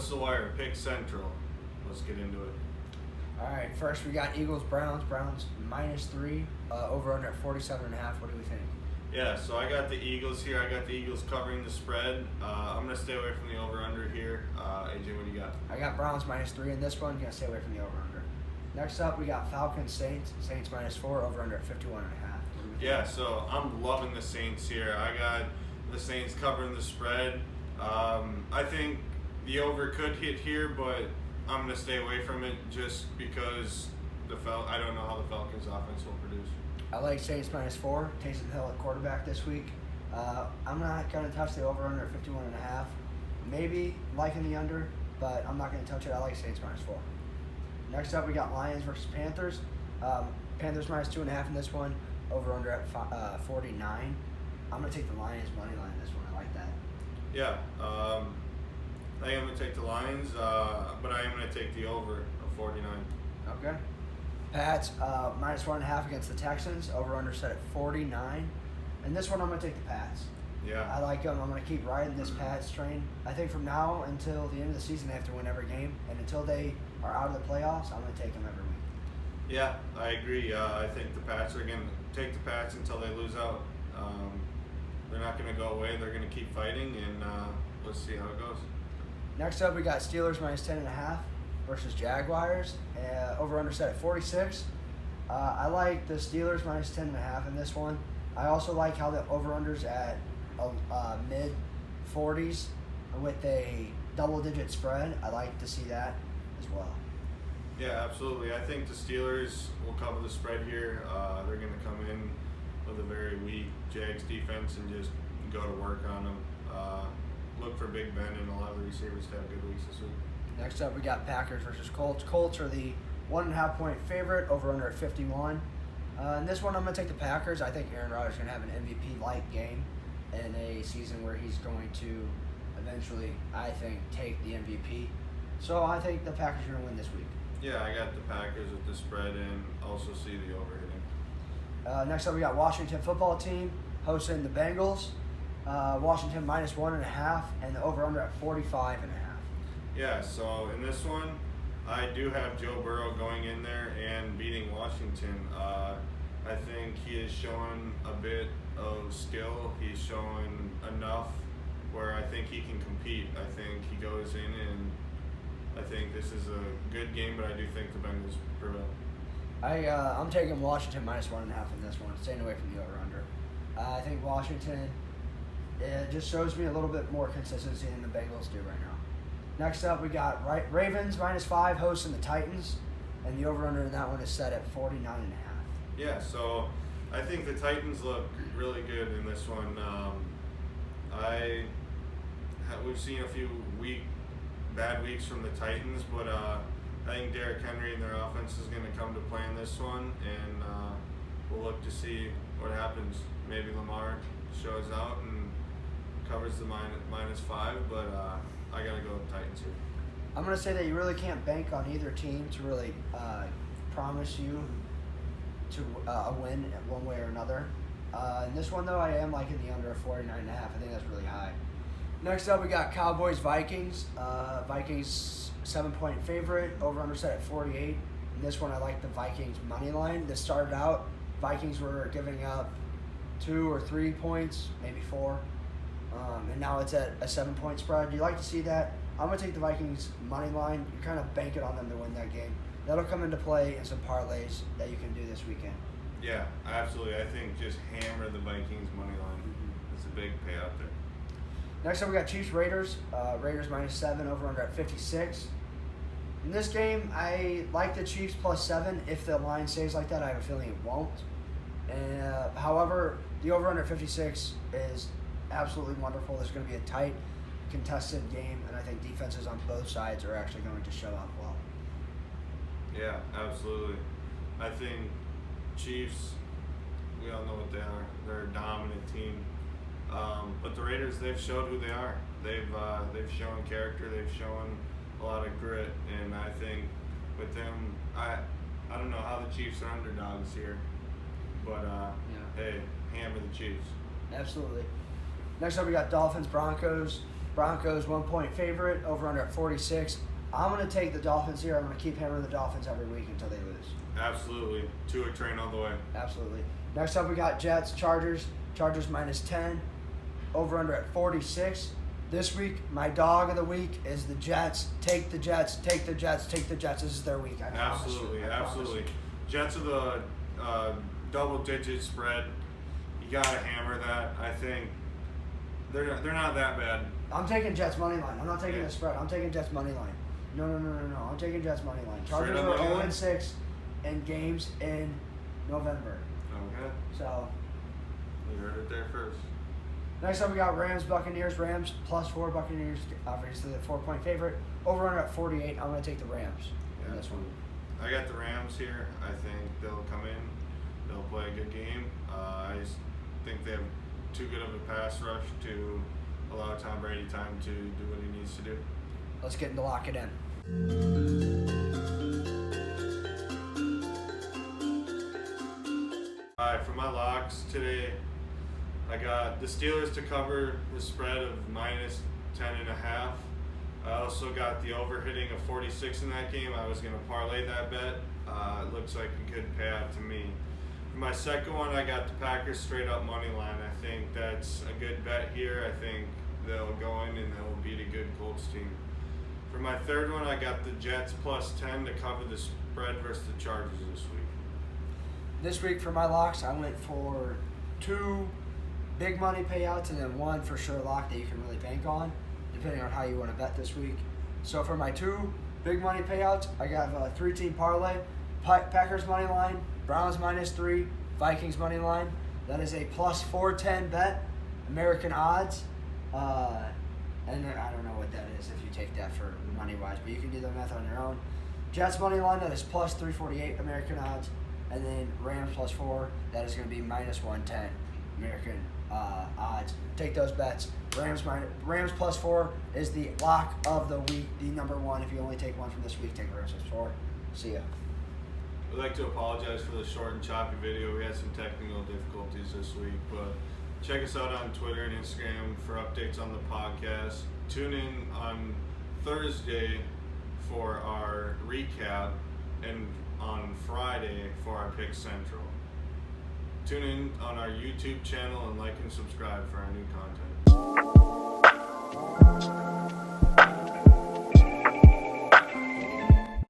what's the wire? Pick Central. Let's get into it. All right, first we got Eagles-Browns. Browns -3, over under at 47.5. What do we think? Yeah, so I got the Eagles here. I got the Eagles covering the spread. I'm going to stay away from the over-under here. AJ, what do you got? I got Browns -3 in this one. Gonna stay away from the over/under. Next up, we got Falcons-Saints. Saints -4, over under at 51.5. Yeah, so I'm loving the Saints here. I got the Saints covering the spread. I think the over could hit here, but I'm going to stay away from it just because I don't know how the Falcons offense will produce. I like Saints -4. Taysom Hill at quarterback this week. I'm not going to touch the over/under at 51.5. Maybe liking the under, but I'm not going to touch it. I like Saints -4. Next up, we got Lions versus Panthers. Panthers -2.5 in this one. Over/under at 49. I'm going to take the Lions money line in this one. I like that. Yeah, I am going to take the Lions, but I am going to take the over of 49. Okay. Pats -1.5 against the Texans. Over/under set at 49. And this one, I'm going to take the Pats. Yeah. I like them. I'm going to keep riding this Pats train. I think from now until the end of the season, they have to win every game. And until they are out of the playoffs, I'm going to take them every week. Yeah, I agree. I think the Pats are going to take the Pats until they lose out. They're not going to go away. They're going to keep fighting, and let's see how it goes. Next up, we got Steelers -10.5 versus Jaguars. Over/under set at 46. I like the Steelers -10.5 in this one. I also like how the over/under's at mid-40s with a double-digit spread. I like to see that as well. Yeah, absolutely. I think the Steelers will cover the spread here. They're going to come in with a very weak Jags defense and just go to work on them. Look for Big Ben and a lot of the receivers to have good weeks this week. Next up, we got Packers versus Colts. Colts are the 1.5-point favorite, over/under at 51. In this one, I'm going to take the Packers. I think Aaron Rodgers is going to have an MVP-like game in a season where he's going to eventually, I think, take the MVP. So I think the Packers are going to win this week. Yeah, I got the Packers with the spread and also see the overhitting. Next up, we got Washington football team hosting the Bengals. Washington -1.5 and the over/under at 45.5. Yeah, so in this one, I do have Joe Burrow going in there and beating Washington. I think he is showing a bit of skill. He's showing enough where I think he can compete. I think he goes in and I think this is a good game, but I do think the Bengals prevail. I'm taking Washington -1.5 in this one, staying away from the over/under. I think Washington just shows me a little bit more consistency than the Bengals do right now. Next up, we got Ravens -5 hosting the Titans, and the over/under in that one is set at 49.5. Yeah, so I think the Titans look really good in this one. We've seen a few bad weeks from the Titans, but I think Derrick Henry and their offense is going to come to play in this one, and we'll look to see what happens. Maybe Lamar shows out and covers the -5, but I got to go with Titans here. I'm going to say that you really can't bank on either team to really promise you to a win one way or another. In this one, though, I am liking the under of 49.5. I think that's really high. Next up, we got Cowboys-Vikings. Vikings 7-point favorite, over/under set at 48. In this one, I like the Vikings money line. This started out, Vikings were giving up 2 or 3 points, maybe 4. And now it's at a 7-point spread. You like to see that? I'm going to take the Vikings money line. You're kind of banking on them to win that game. That'll come into play in some parlays that you can do this weekend. Yeah, absolutely. I think just hammer the Vikings money line. It's a big payout there. Next up, we got Chiefs-Raiders. Raiders -7, over/under at 56. In this game, I like the Chiefs +7. If the line stays like that, I have a feeling it won't. However, the over/under at 56 is absolutely wonderful. This is going to be a tight, contested game, and I think defenses on both sides are actually going to show up well. Yeah, absolutely. I think Chiefs, we all know what they are. They're a dominant team. But the Raiders, they've showed who they are. They've shown character. They've shown a lot of grit, and I think with them, I don't know how the Chiefs are underdogs here, but hey, hammer the Chiefs. Absolutely. Next up, we got Dolphins-Broncos. Broncos 1-point favorite, over under at 46. I'm going to take the Dolphins here. I'm going to keep hammering the Dolphins every week until they lose. Absolutely. Tua train all the way. Absolutely. Next up, we got Jets, Chargers. Chargers minus 10, over under at 46. This week, my dog of the week is the Jets. Take the Jets, take the Jets, take the Jets. This is their week. I promise you. Absolutely. Jets are the double-digit spread. You got to hammer that. I think they're not that bad. I'm taking Jets money line. I'm not taking the spread. I'm taking Jets money line. No. I'm taking Jets money line. Chargers are 0-6 in games in November. Okay. So. You heard it there first. Next up, we got Rams, Buccaneers. Rams +4. Buccaneers, obviously the 4-point favorite. Over under at 48. I'm going to take the Rams in this one. I got the Rams here. I think they'll come in. They'll play a good game. I just think they have too good of a pass rush to allow Tom Brady time to do what he needs to do. Let's get into lock it in. All right, for my locks today, I got the Steelers to cover the spread of -10.5. I also got the over hitting of 46 in that game. I was going to parlay that bet. It looks like a good payout to me. For my second one, I got the Packers straight up money line. I think that's a good bet here. I think they'll go in and they'll beat a good Colts team. For my third one, I got the Jets +10 to cover the spread versus the Chargers this week. This week for my locks, I went for 2 big money payouts and then 1 for sure lock that you can really bank on, depending on how you want to bet this week. So for my 2 big money payouts, I got a 3-team parlay: Packers money line, Browns -3, Vikings money line. That is a +410 bet, American odds. And I don't know what that is if you take that for money wise, but you can do the math on your own. Jets money line, that is +348 American odds. And then Rams +4, that is going to be -110 American odds. Take those bets. Rams +4 is the lock of the week, the number one. If you only take one from this week, take Rams +4. See ya. We'd like to apologize for the short and choppy video. We had some technical difficulties this week, but check us out on Twitter and Instagram for updates on the podcast. Tune in on Thursday for our recap and on Friday for our Pick Central. Tune in on our YouTube channel and like and subscribe for our new content.